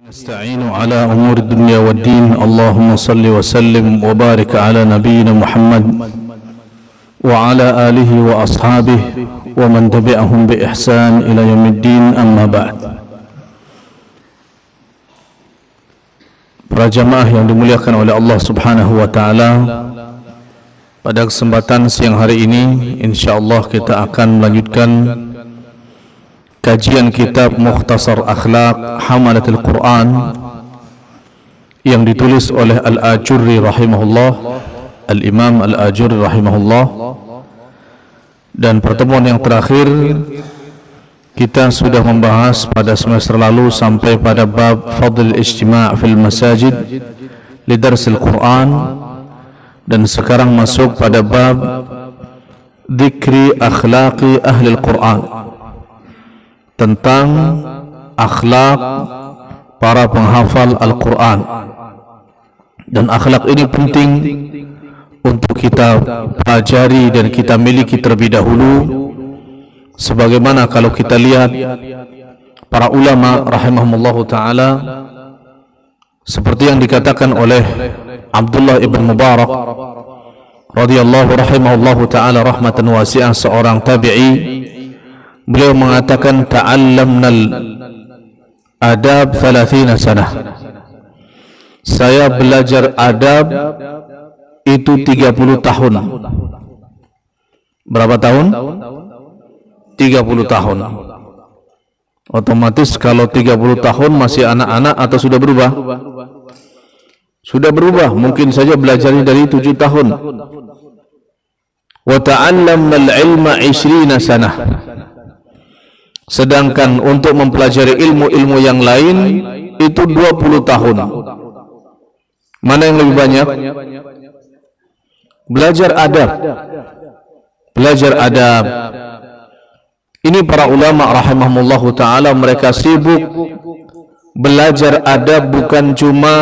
نستعين على أمور الدنيا والدين. اللهم صل وسلم وبارك على نبينا محمد وعلى آله وأصحابه ومن تبعهم بإحسان إلى يوم الدين. أما بعد. Para jamaah yang dimuliakan oleh Allah Subhanahu wa taala, pada kesempatan siang hari ini insyaallah kita akan melanjutkan kajian kitab Mukhtasar Akhlaq Hamalatul Quran yang ditulis oleh Al-Ajurri rahimahullah, Al-Imam Al-Ajurri rahimahullah. Dan pertemuan yang terakhir kita sudah membahas pada semester lalu sampai pada bab Fadl Ijtima' fil Masajid li Darsil Quran, dan sekarang masuk pada bab Dzikri Akhlaqi Ahli Al-Quran, tentang akhlak para penghafal Al-Quran. Dan akhlak ini penting untuk kita pelajari dan kita miliki terlebih dahulu, sebagaimana kalau kita lihat para ulama rahimahumullahu ta'ala, seperti yang dikatakan oleh Abdullah ibn Mubarak radhiyallahu rahimahullahu ta'ala rahmatan wasi'ah, seorang tabi'i. Beliau mengatakan ta'allamnal adab 30 sanah. Saya belajar adab itu 30 tahun. Berapa tahun? 30 tahun. Otomatis kalau 30 tahun masih anak-anak atau sudah berubah? Sudah berubah. Mungkin saja belajarnya dari 7 tahun. Wa ta'allamnal ilma 20 sanah. Sedangkan untuk mempelajari ilmu-ilmu yang lain itu 20 tahun. Mana yang lebih banyak? Belajar adab. Belajar adab. Ini para ulama rahimahumullahu ta'ala, mereka sibuk belajar adab, bukan cuma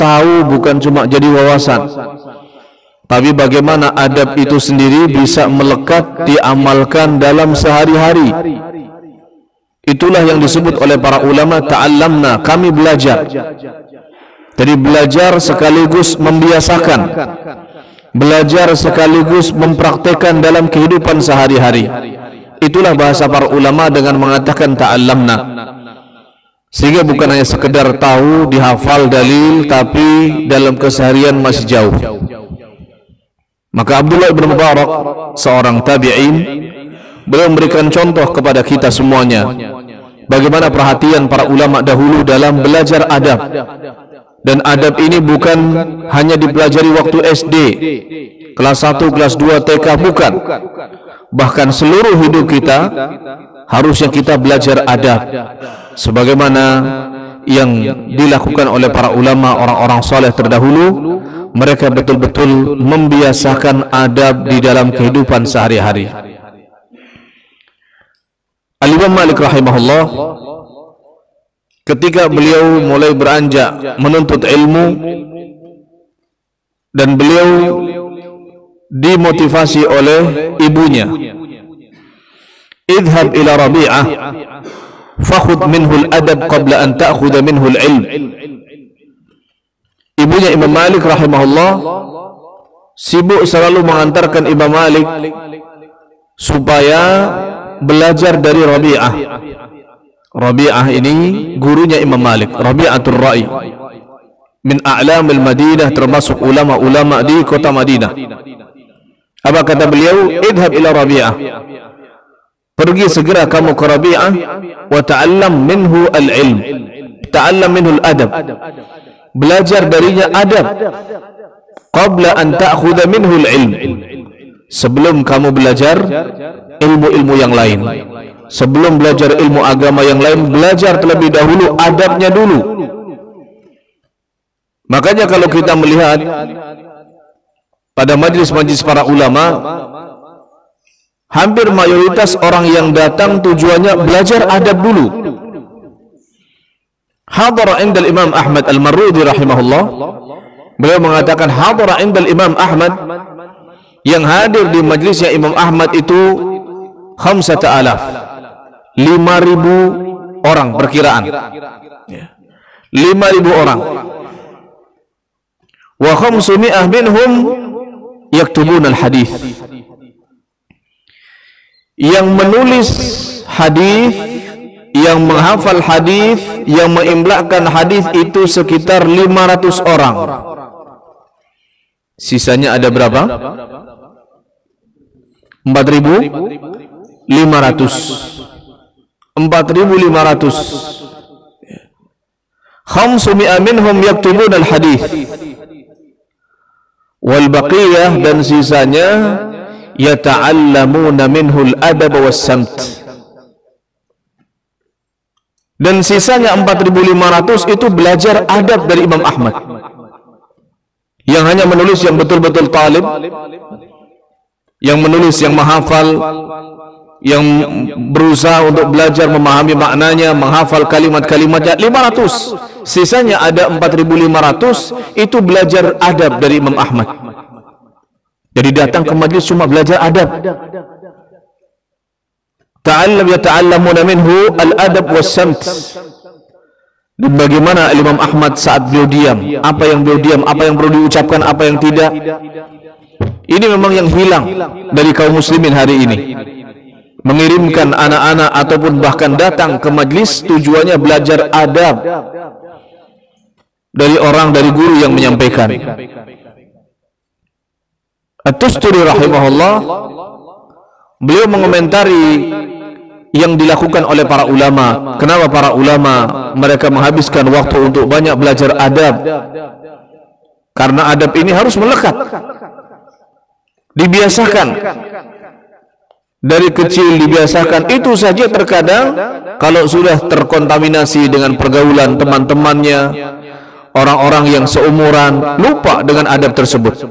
tahu, bukan cuma jadi wawasan, tapi bagaimana adab itu sendiri bisa melekat, diamalkan dalam sehari-hari. Itulah yang disebut oleh para ulama ta'allamna, kami belajar. Jadi belajar sekaligus membiasakan, belajar sekaligus mempraktekkan dalam kehidupan sehari-hari. Itulah bahasa para ulama dengan mengatakan ta'allamna. Sehingga bukan hanya sekedar tahu, dihafal dalil, tapi dalam keseharian masih jauh. Maka Abdullah ibn Mubarak, seorang tabi'in, beliau memberikan contoh kepada kita semuanya bagaimana perhatian para ulama dahulu dalam belajar adab. Dan adab ini bukan hanya dipelajari waktu SD, kelas 1, kelas 2, TK, bukan. Bahkan seluruh hidup kita harusnya kita belajar adab, sebagaimana yang dilakukan oleh para ulama, orang-orang saleh terdahulu. Mereka betul-betul membiasakan adab di dalam kehidupan sehari-hari. Al-Imam Malik rahimahullah, ketika beliau mulai beranjak menuntut ilmu, dan beliau dimotivasi oleh ibunya, idhab ila Rabi'ah fakhud minhu al-adab qabla an ta'khudha minhu al-ilm. Ibunya Imam Malik rahimahullah sibuk selalu mengantarkan Imam Malik supaya belajar dari Rabi'ah. Rabi'ah ini gurunya Imam Malik, Rabi'atul Ra'i, min a'lamil Madinah, termasuk ulama-ulama di kota Madinah. Apa kata beliau? Idhab ila Rabi'ah, pergi segera kamu ke Rabi'ah, wa ta'allam minhu al-ilm, ta'allam minhu al-adab, belajar darinya adab, qabla an ta'khudha minhu al-ilm, sebelum kamu belajar ilmu-ilmu yang lain. Sebelum belajar ilmu agama yang lain, belajar terlebih dahulu adabnya dulu. Makanya kalau kita melihat pada majlis-majlis para ulama, hampir mayoritas orang yang datang tujuannya belajar adab dulu. Hadara indal Imam Ahmad Al-Marrudi rahimahullah, beliau mengatakan hadara indal Imam Ahmad, yang hadir di majlisnya Imam Ahmad itu 5,000 orang perkiraan. 5.000 orang. Wa 500 minhum yaktubun al-hadis. Yang menulis hadis, yang menghafal hadis, yang mengimlakkan hadis itu sekitar 500 orang. Sisanya ada berapa? 4.500. 4.500. 500 minhum yaktubun al-hadis. Wal baqiyah, dan sisanya yata'allamuna minhu al-adab was-samt. Dan sisanya 4.500 itu belajar adab dari Imam Ahmad. Yang hanya menulis yang betul-betul talib, yang menulis, yang menghafal, yang berusaha untuk belajar memahami maknanya, menghafal kalimat-kalimatnya, 500. Sisanya ada 4.500 itu belajar adab dari Imam Ahmad. Jadi datang ke majlis cuma belajar adab. Yata'allamuna minhu al-adab was-samt. Dan bagaimana Imam Ahmad saat beliau diam, apa yang beliau diam, apa yang perlu diucapkan, apa yang tidak. Ini memang yang hilang dari kaum muslimin hari ini. Mengirimkan anak-anak ataupun bahkan datang ke majlis tujuannya belajar adab dari orang, dari guru yang menyampaikan. At-Tusturi rahimahullah, beliau mengomentari yang dilakukan oleh para ulama. Kenapa para ulama mereka menghabiskan waktu untuk banyak belajar adab? Karena adab ini harus melekat, dibiasakan dari kecil, dibiasakan. Itu saja terkadang kalau sudah terkontaminasi dengan pergaulan teman-temannya, orang-orang yang seumuran, lupa dengan adab tersebut.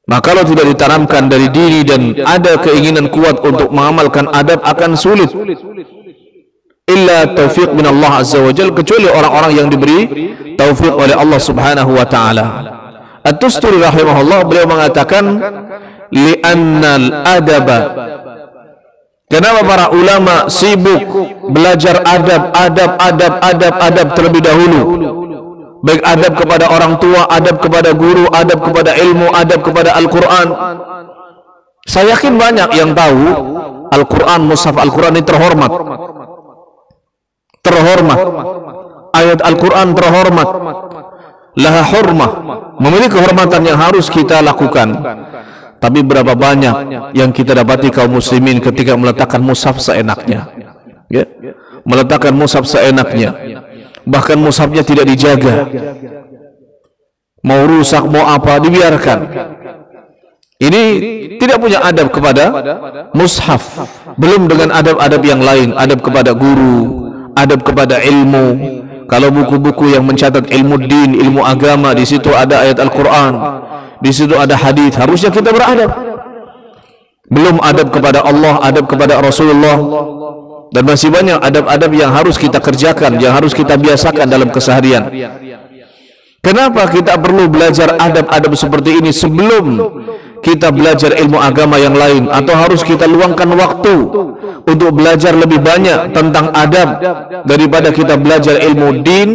Maka kalau tidak ditanamkan dari diri dan ada keinginan kuat untuk mengamalkan adab, akan sulit. Illa taufiq min Allah azza wa jalla, kecuali orang-orang yang diberi taufik oleh Allah subhanahu wa ta'ala. At-Tusturi rahimahullah, beliau mengatakan li'annal adaba, kenapa para ulama sibuk belajar adab terlebih dahulu, baik adab kepada orang tua, adab kepada guru, adab kepada ilmu, adab kepada Al-Quran. Saya yakin banyak yang tahu Al-Quran, mushaf Al-Quran ini terhormat, ayat Al-Quran terhormat, laha hurmah, memiliki kehormatan yang harus kita lakukan. Tapi berapa banyak yang kita dapati kaum muslimin ketika meletakkan mushaf seenaknya, ya? Meletakkan mushaf seenaknya, bahkan mushafnya tidak dijaga, mau rusak mau apa dibiarkan. Ini tidak punya adab kepada mushaf, belum dengan adab-adab yang lain, adab kepada guru, adab kepada ilmu. Kalau buku-buku yang mencatat ilmu din, ilmu agama, di situ ada ayat Al-Quran, di situ ada hadis, harusnya kita beradab. Belum adab kepada Allah, adab kepada Rasulullah, dan masih banyak adab-adab yang harus kita kerjakan, yang harus kita biasakan dalam keseharian. Kenapa kita perlu belajar adab-adab seperti ini sebelum kita belajar ilmu agama yang lain? Atau harus kita luangkan waktu untuk belajar lebih banyak tentang adab daripada kita belajar ilmu din?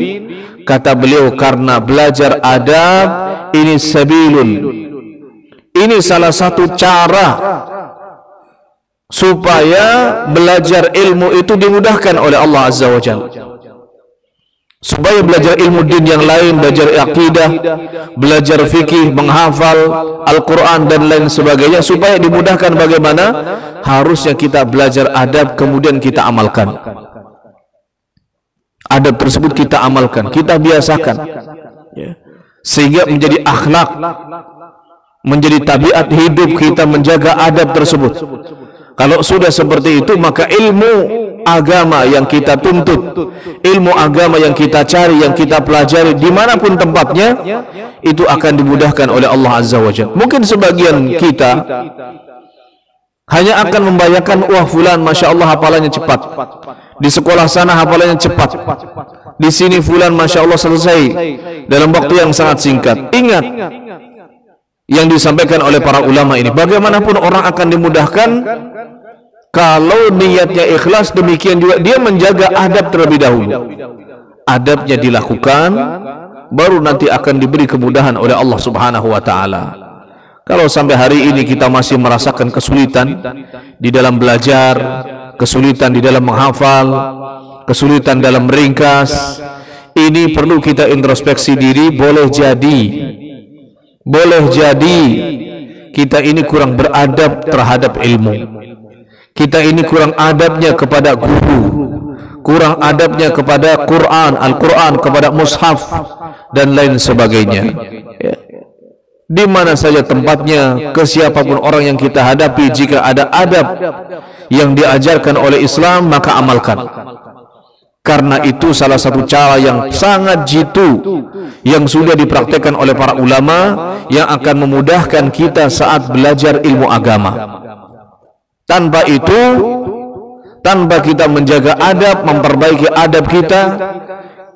Kata beliau, karena belajar adab ini sabilun, ini salah satu cara supaya belajar ilmu itu dimudahkan oleh Allah Azza wa Jalla. Supaya belajar ilmu din yang lain, belajar akidah, belajar fikih, menghafal Al-Quran dan lain sebagainya, supaya dimudahkan bagaimana harusnya kita belajar adab, kemudian kita amalkan. Adab tersebut kita amalkan, kita biasakan, sehingga menjadi akhlak, menjadi tabiat hidup kita menjaga adab tersebut. Kalau sudah seperti itu, maka ilmu agama yang kita tuntut, ilmu agama yang kita cari, yang kita pelajari, dimanapun tempatnya, itu akan dimudahkan oleh Allah Azza wa Jalla. Mungkin sebagian kita hanya akan membayangkan, wah fulan Masya Allah hafalannya cepat, di sekolah sana hafalannya cepat, di sini fulan Masya Allah selesai dalam waktu yang sangat singkat. Ingat yang disampaikan oleh para ulama ini, bagaimanapun orang akan dimudahkan kalau niatnya ikhlas. Demikian juga dia menjaga adab terlebih dahulu. adabnya dilakukan, baru nanti akan diberi kemudahan oleh Allah Subhanahu wa taala. Kalau sampai hari ini kita masih merasakan kesulitan di dalam belajar, kesulitan di dalam menghafal, kesulitan dalam meringkas, ini perlu kita introspeksi diri. Boleh jadi kita ini kurang beradab terhadap ilmu, kita ini kurang adabnya kepada guru, kurang adabnya kepada Quran, Al-Quran, kepada mushaf dan lain sebagainya. Ya. Di mana saja tempatnya, ke siapapun orang yang kita hadapi, jika ada adab yang diajarkan oleh Islam, maka amalkan. Karena itu salah satu cara yang sangat jitu yang sudah dipraktekkan oleh para ulama, yang akan memudahkan kita saat belajar ilmu agama. Tanpa itu, tanpa kita menjaga adab, memperbaiki adab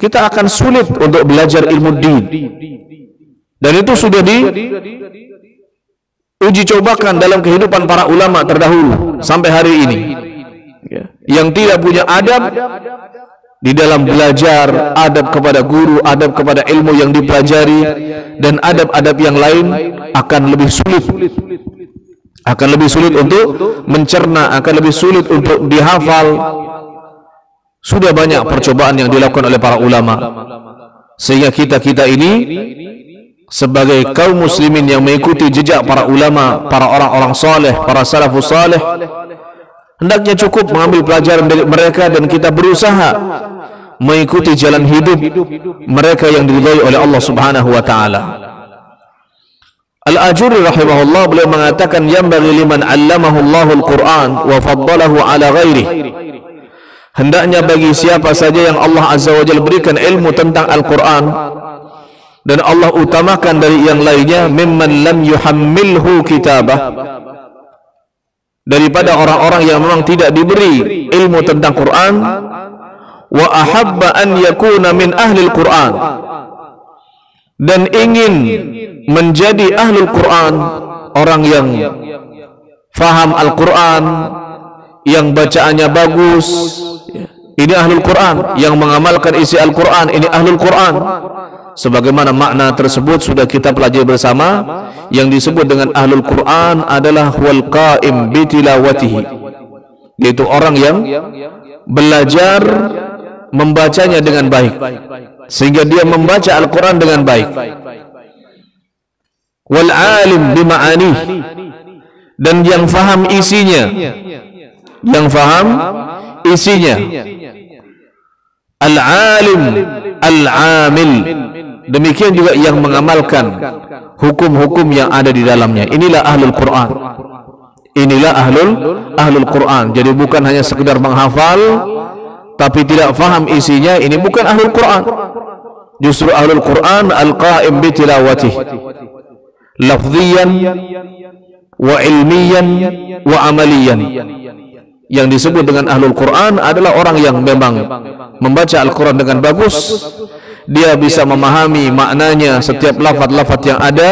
kita akan sulit untuk belajar ilmu din. Dan itu sudah diuji cobakan dalam kehidupan para ulama terdahulu sampai hari ini. Yang tidak punya adab di dalam belajar, adab kepada guru, adab kepada ilmu yang dipelajari, dan adab-adab yang lain akan lebih sulit. Akan lebih sulit untuk mencerna, akan lebih sulit untuk dihafal. Sudah banyak percobaan yang dilakukan oleh para ulama, sehingga kita ini sebagai kaum muslimin yang mengikuti jejak para ulama, para orang-orang saleh, para salafus saleh, hendaknya cukup mengambil pelajaran dari mereka dan kita berusaha mengikuti jalan hidup mereka yang diridhai oleh Allah Subhanahu wa taala. Al-Ajuri rahimahullah, beliau mengatakan, yanbaghi liman 'allamahu Allahul Qur'an wa faddalahu 'ala ghairihi. Hendaknya bagi siapa saja yang Allah Azza wa Jalla berikan ilmu tentang Al-Quran dan Allah utamakan dari yang lainnya, mimman lam yuhammilhu kitabah, daripada orang-orang yang memang tidak diberi ilmu tentang Quran, wa ahabba an yakuna min ahli Al-Quran, dan ingin menjadi ahlul Quran, orang yang faham Al-Quran, yang bacaannya bagus, ini ahlul Quran, yang mengamalkan isi Al-Quran, ini ahlul Quran. Sebagaimana makna tersebut sudah kita pelajari bersama. Yang disebut dengan ahlul Quran adalah wal qaim bi tilawatihi, yaitu orang yang belajar membacanya dengan baik, sehingga dia membaca Al-Quran dengan baik. Wal alim bi ma'anih, dan yang faham isinya, yang faham isinya. Al-alim al-amil, demikian juga yang mengamalkan hukum-hukum yang ada di dalamnya. Inilah ahlul Quran. Inilah ahlul Quran. Jadi bukan hanya sekedar menghafal tapi tidak faham isinya, ini bukan ahlul Quran. Justru ahlul Quran al-qaim bi tilawatih, lafziyan wa ilmiyan wa amaliyan. Yang disebut dengan ahlul Quran adalah orang yang memang membaca Al-Quran dengan bagus, dia bisa memahami maknanya setiap lafaz-lafaz yang ada,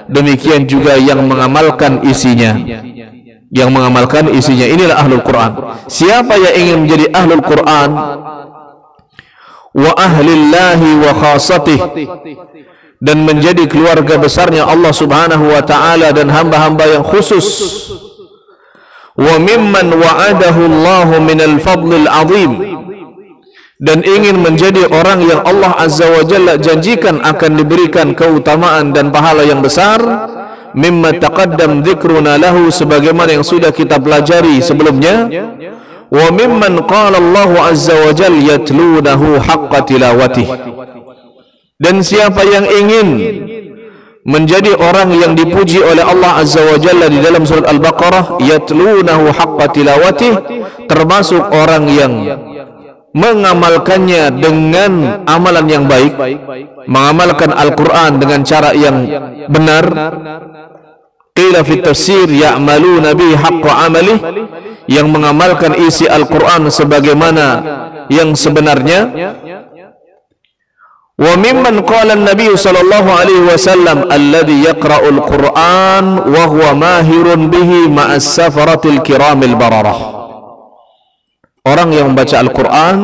demikian juga yang mengamalkan isinya. Yang mengamalkan isinya, inilah ahlul Quran. Siapa yang ingin menjadi ahlul Quran wa ahlillahi wa khasatih, dan menjadi keluarga besarnya Allah Subhanahu wa taala dan hamba-hamba yang khusus, wa mimman wa'adahu Allah minal fadlil azim, dan ingin menjadi orang yang Allah Azza wa Jalla janjikan akan diberikan keutamaan dan pahala yang besar, mimma taqaddam dzikruna lahu, sebagaimana yang sudah kita pelajari sebelumnya. Wa mimman qala Allah Azza wa Jalla yatlunahu haqqa tilawatih, dan siapa yang ingin menjadi orang yang dipuji oleh Allah Azza wa Jalla di dalam surat Al-Baqarah, yatlunahu haqqa tilawatih, termasuk orang yang mengamalkannya dengan amalan yang baik, mengamalkan Al-Quran dengan cara yang benar. Qila fi tafsir ya'maluna bihi haqqa amalih, yang mengamalkan isi Al-Quran sebagaimana yang sebenarnya. Wa mimman qala an-nabiy sallallahu alaihi wasallam alladhi yaqra'ul Qur'an wa huwa mahirun bihi ma'as safaratil kiramil bararah, orang yang membaca Al-Quran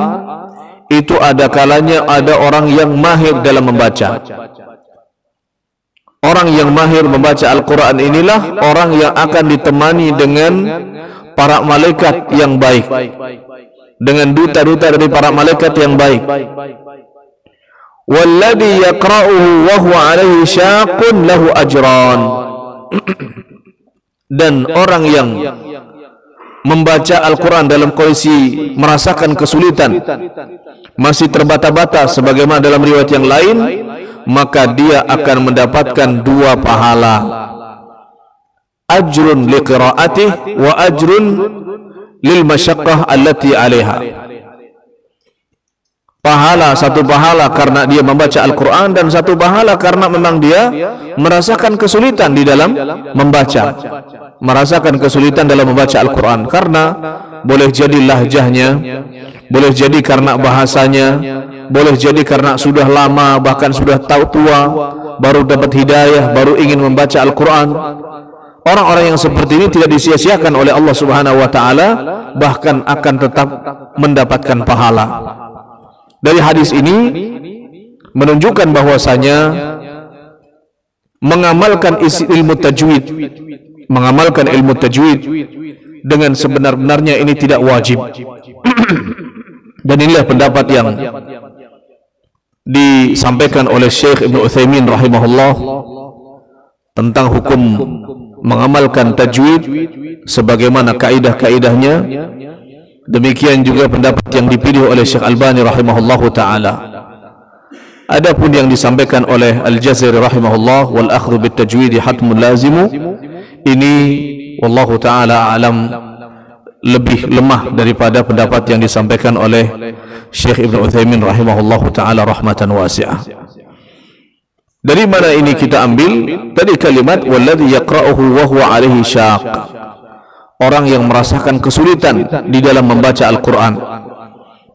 itu ada kalanya ada orang yang mahir dalam membaca. Orang yang mahir membaca Al-Quran inilah orang yang akan ditemani dengan para malaikat yang baik, dengan duta-duta dari para malaikat yang baik. Walladhi yaqra'uhu wa huwa 'alaihi syaqqun lahu ajran. Dan orang yang membaca Al-Quran dalam kondisi merasakan kesulitan, masih terbata-bata sebagaimana dalam riwayat yang lain, maka dia akan mendapatkan 2 pahala. Ajrun liqira'atih wa ajrun lil masyaqqah allati 'alaiha. Pahala, 1 pahala karena dia membaca Al-Quran, dan 1 pahala karena memang dia merasakan kesulitan di dalam membaca, merasakan kesulitan dalam membaca Al-Quran, karena boleh jadi lahjahnya, boleh jadi karena bahasanya, boleh jadi karena sudah lama, bahkan sudah tahu tua, baru dapat hidayah, baru ingin membaca Al-Quran. Orang-orang yang seperti ini tidak disia-siakan oleh Allah Subhanahu wa Ta'ala, bahkan akan tetap mendapatkan pahala. Dari hadis ini menunjukkan bahwasanya mengamalkan ilmu tajwid, mengamalkan ilmu tajwid dengan sebenar-benarnya ini tidak wajib. Dan inilah pendapat yang disampaikan oleh Syekh Ibn Utsaimin rahimahullah tentang hukum mengamalkan tajwid sebagaimana kaidah-kaidahnya. Demikian juga pendapat yang dipilih oleh Syekh Albani rahimahullahu ta'ala. Adapun yang disampaikan oleh Al-Jazari rahimahullah, wal akhdhu bit tajwid hatmun lazimu, ini wallahu ta'ala alam lebih lemah daripada pendapat yang disampaikan oleh Syekh Ibn Utsaimin rahimahullahu ta'ala rahmatan wasi'ah. Dari mana ini kita ambil? Tadi kalimat walladhi yaqra'uhu wa huwa 'alaihi syaq. Orang yang merasakan kesulitan di dalam membaca Al-Quran,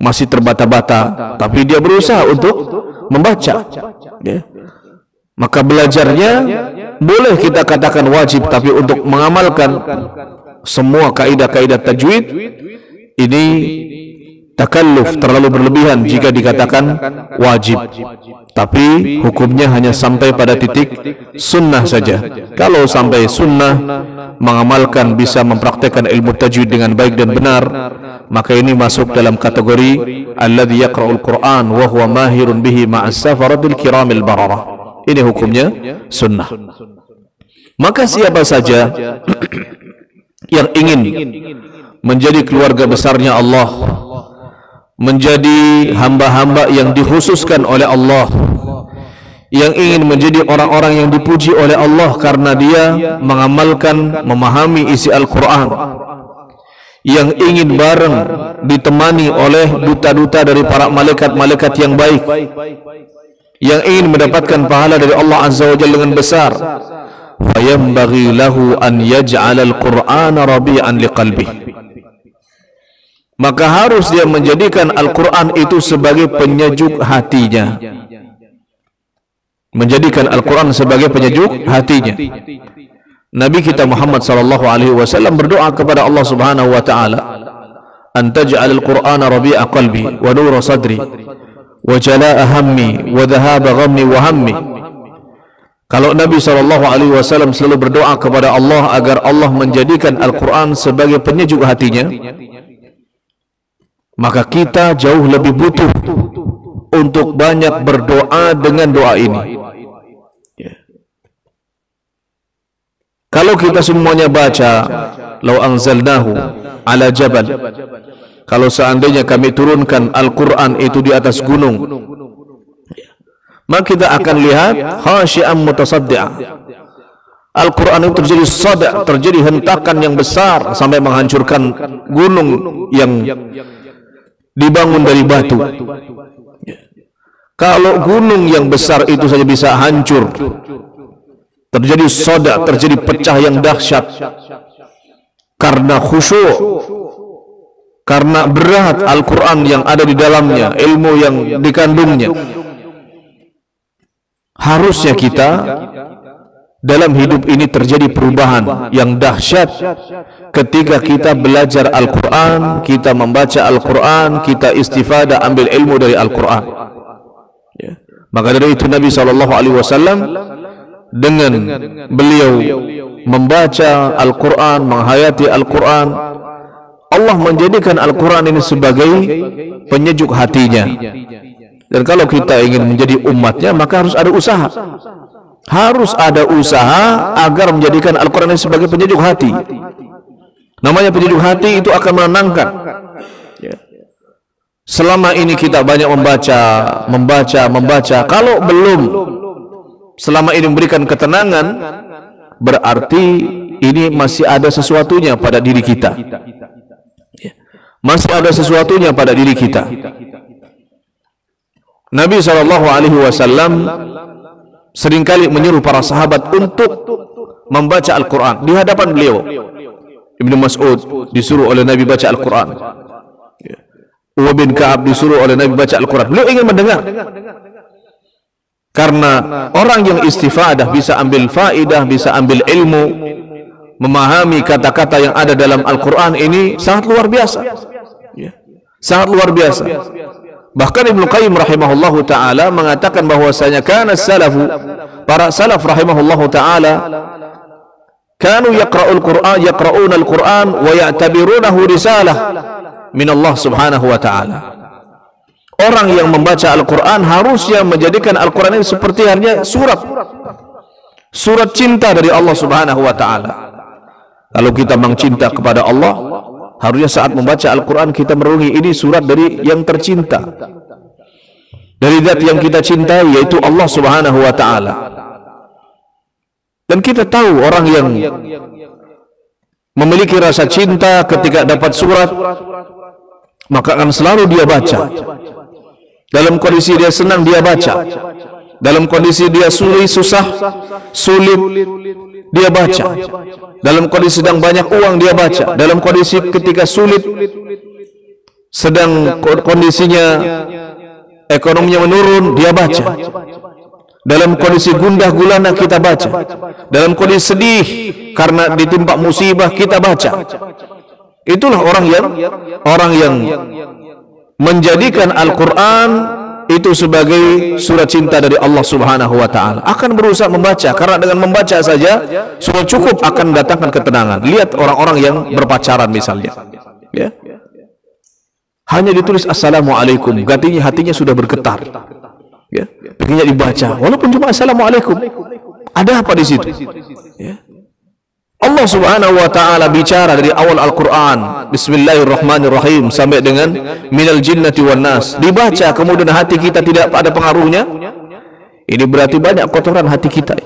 masih terbata-bata, tapi dia berusaha untuk membaca, ya. Maka belajarnya boleh kita katakan wajib, tapi untuk mengamalkan semua kaidah-kaidah tajwid ini takalluf, terlalu berlebihan jika dikatakan wajib. Tapi hukumnya hanya sampai pada titik sunnah saja. Kalau sampai sunnah, mengamalkan, bisa mempraktekkan ilmu tajwid dengan baik dan benar, maka ini masuk dalam kategori alladhi yaqra'ul Qur'an wa huwa mahirun bihi ma'as safaratil kiramil bararah. Ini hukumnya sunnah. Maka siapa saja yang ingin menjadi keluarga besarnya Allah, menjadi hamba-hamba yang dikhususkan oleh Allah, yang ingin menjadi orang-orang yang dipuji oleh Allah karena dia mengamalkan, memahami isi Al-Quran, yang ingin bareng ditemani oleh duta-duta dari para malaikat-malaikat yang baik, yang ingin mendapatkan pahala dari Allah Azza wa Jalla dengan besar, fayambaghi lahu an yaj'ala al-Qur'ana rabi'an liqalbihi. Maka harus dia menjadikan Al-Quran itu sebagai penyejuk hatinya, menjadikan Al-Quran sebagai penyejuk hatinya. Nabi kita Muhammad sallallahu alaihi wasallam berdoa kepada Allah Subhanahu wa taala, "An taj'al al-Qur'ana rabi'a qalbi wa nura sadri wa jalaa'a hammi wa dhahaba ghammi wa hammi." Kalau Nabi sallallahu alaihi wasallam selalu berdoa kepada Allah agar Allah menjadikan Al-Quran sebagai penyejuk hatinya, maka kita jauh lebih butuh untuk banyak berdoa dengan doa ini. Kalau kita semuanya baca, "Lau anzalnahu ala jabal," kalau seandainya kami turunkan Al-Quran itu di atas gunung, maka kita akan lihat khasyi'an mutasaddi'ah. Al-Quran itu terjadi sada', terjadi hentakan yang besar sampai menghancurkan gunung yang dibangun dari batu. Kalau gunung yang besar itu saja bisa hancur, terjadi soda, terjadi pecah yang dahsyat karena khusyuk, karena berat Al-Quran yang ada di dalamnya, ilmu yang dikandungnya. Harusnya kita dalam hidup ini terjadi perubahan yang dahsyat ketika kita belajar Al-Quran, kita membaca Al-Quran, kita istifadah, ambil ilmu dari Al-Quran. Ya. Maka dari itu Nabi SAW dengan beliau membaca Al-Quran, menghayati Al-Quran, Allah menjadikan Al-Quran ini sebagai penyejuk hatinya. Dan kalau kita ingin menjadi umatnya, maka harus ada usaha. Harus ada usaha agar menjadikan Al-Quran ini sebagai penyejuk hati. Namanya penyejuk hati itu akan menenangkan. Selama ini kita banyak membaca. Kalau belum selama ini memberikan ketenangan, berarti ini masih ada sesuatunya pada diri kita. Masih ada sesuatunya pada diri kita. Nabi SAW seringkali menyuruh para sahabat untuk membaca Al-Quran di hadapan beliau. Ibnu Mas'ud disuruh oleh Nabi baca Al-Quran. Ubay bin Ka'ab disuruh oleh Nabi baca Al-Quran. Beliau ingin mendengar. Karena orang yang istifadah bisa ambil faidah, bisa ambil ilmu, memahami kata-kata yang ada dalam Al-Quran ini sangat luar biasa. Sangat luar biasa. Bahkan Ibnu Qayyim rahimahullahu ta'ala mengatakan bahwasanya kana salafu, para salaf rahimahullahu ta'ala, kanu yaqra'una al-Qur'an wa ya'tabirunahu risalah min Allah subhanahu wa ta'ala. Orang yang membaca Al-Quran harusnya menjadikan Al-Quran ini seperti hanya surat cinta dari Allah subhanahu wa ta'ala. Kalau kita memang cinta kepada Allah, harusnya saat membaca Al-Quran kita merenungi ini surat dari yang tercinta, dari zat yang kita cintai, yaitu Allah subhanahu wa ta'ala. Dan kita tahu orang yang memiliki rasa cinta ketika dapat surat, maka akan selalu dia baca. Dalam kondisi dia senang dia baca, dalam kondisi dia susah, sulit dia baca, dalam kondisi sedang banyak uang dia baca, dalam kondisi ketika sulit, sedang kondisinya ekonominya menurun dia baca, dalam kondisi gundah gulana kita baca, dalam kondisi sedih karena ditimpa musibah kita baca. Itulah orang yang menjadikan Al-Quran itu sebagai surat cinta dari Allah subhanahu wa ta'ala. Akan berusaha membaca, karena dengan membaca saja sudah cukup akan mendatangkan ketenangan. Lihat orang-orang yang berpacaran misalnya, ya, hanya ditulis Assalamualaikum, hatinya sudah bergetar, ya, pengennya dibaca walaupun cuma Assalamualaikum. Ada apa di situ? Ya. Allah subhanahu wa ta'ala bicara dari awal Al-Quran, Bismillahirrahmanirrahim, sampai dengan minal jinnati wan nas. Dibaca kemudian hati kita tidak ada pengaruhnya, ini berarti banyak kotoran hati kita.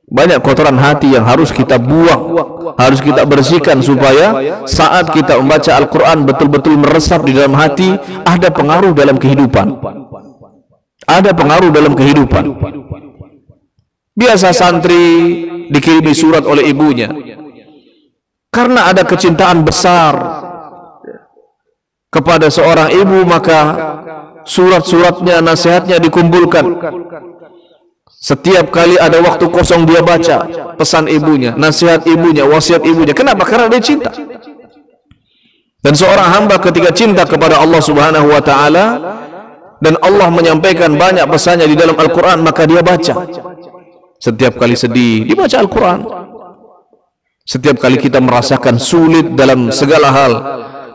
Banyak kotoran hati yang harus kita buang, harus kita bersihkan, supaya saat kita membaca Al-Quran betul-betul meresap di dalam hati, ada pengaruh dalam kehidupan. Ada pengaruh dalam kehidupan. Biasa santri dikirimi surat oleh ibunya karena ada kecintaan besar kepada seorang ibu, maka surat-suratnya, nasihatnya dikumpulkan. Setiap kali ada waktu kosong dia baca pesan ibunya, nasihat ibunya, wasiat ibunya. Kenapa? Karena dia cinta. Dan seorang hamba ketika cinta kepada Allah subhanahu wa ta'ala, dan Allah menyampaikan banyak pesannya di dalam Al-Quran, maka dia baca. Setiap kali sedih dibaca Al-Quran. Setiap kali kita merasakan sulit dalam segala hal,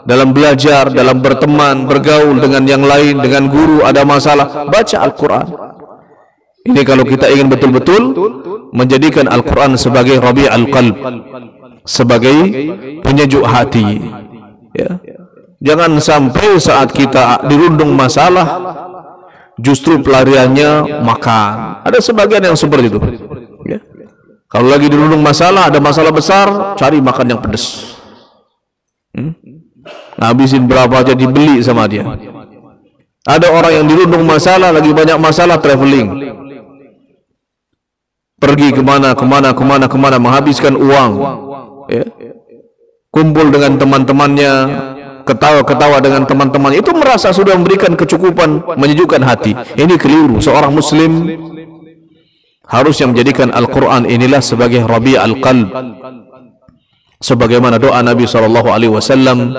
dalam belajar, dalam berteman, bergaul dengan yang lain, dengan guru, ada masalah, baca Al-Quran. Ini kalau kita ingin betul-betul menjadikan Al-Quran sebagai Rabi'ul Qalb, sebagai penyejuk hati, ya. Jangan sampai saat kita dirundung masalah justru pelariannya makan. Ada sebagian yang seperti itu, ya. Kalau lagi dirundung masalah, ada masalah besar, cari makan yang pedas. Habisin berapa aja dibeli sama dia. Ada orang yang dirundung masalah, lagi banyak masalah, traveling, pergi kemana, menghabiskan uang, ya. Kumpul dengan teman-temannya, ketawa-ketawa dengan teman-teman, itu merasa sudah memberikan kecukupan, menyejukkan hati. Ini keliru. Seorang muslim harusnya menjadikan Al-Quran inilah sebagai Rabi' al-Qalb, sebagaimana doa Nabi SAW,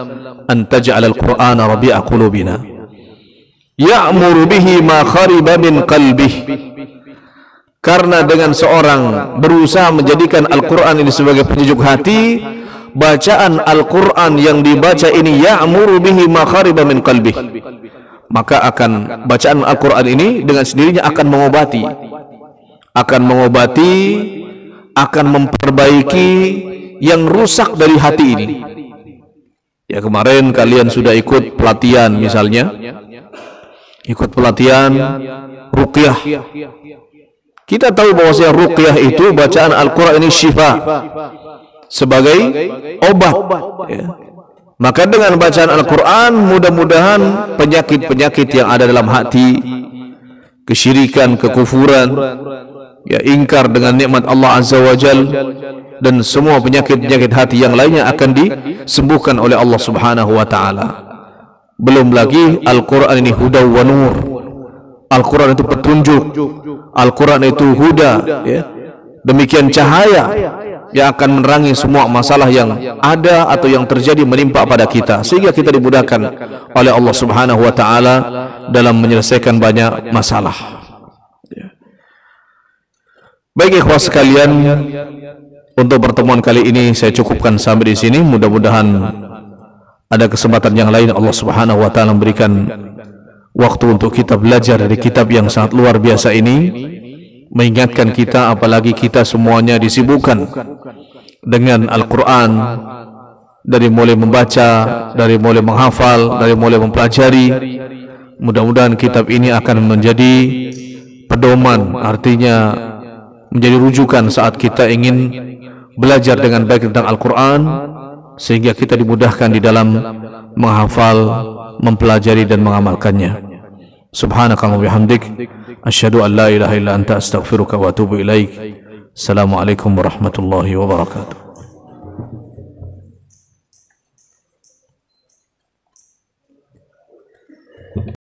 an taj'al al-Qur'ana rabi'a qulubina ya'muru bihi ma khariba min qalbih. Karena dengan seorang berusaha menjadikan Al-Quran ini sebagai penyejuk hati, bacaan Al-Quran yang dibaca ini ya'muru bihi ma khariba min qalbih, maka akan bacaan Al-Quran ini dengan sendirinya akan mengobati, akan memperbaiki yang rusak dari hati ini. Ya, kemarin kalian sudah ikut pelatihan, misalnya ikut pelatihan ruqyah. Kita tahu bahwasanya ruqyah itu bacaan Al-Quran ini syifa, sebagai obat, ya. Maka dengan bacaan Al-Quran mudah-mudahan penyakit-penyakit yang ada dalam hati, kesyirikan, kekufuran, ya, ingkar dengan nikmat Allah Azza wa Jal, dan semua penyakit-penyakit hati yang lainnya akan disembuhkan oleh Allah Subhanahu wa Ta'ala. Belum lagi Al-Quran ini huda wa nur, Al-Quran itu petunjuk, Al-Quran itu huda, ya. Demikian cahaya yang akan menerangi semua masalah yang ada atau yang terjadi menimpa pada kita, sehingga kita dimudahkan oleh Allah Subhanahu wa Ta'ala dalam menyelesaikan banyak masalah. Baik ikhwah sekalian, untuk pertemuan kali ini saya cukupkan sampai di sini. Mudah-mudahan ada kesempatan yang lain Allah Subhanahu wa Ta'ala memberikan waktu untuk kita belajar dari kitab yang sangat luar biasa ini, mengingatkan kita, apalagi kita semuanya disibukkan dengan Al-Quran, dari mulai membaca, dari mulai menghafal, dari mulai mempelajari. Mudah-mudahan kitab ini akan menjadi pedoman, artinya menjadi rujukan saat kita ingin belajar dengan baik tentang Al-Quran, sehingga kita dimudahkan di dalam menghafal, mempelajari dan mengamalkannya. Subhanakallahumma wa bihamdik, asyhadu an la ilaha illa anta, astaghfiruka wa atubu ilaik. Assalamualaikum warahmatullahi wabarakatuh.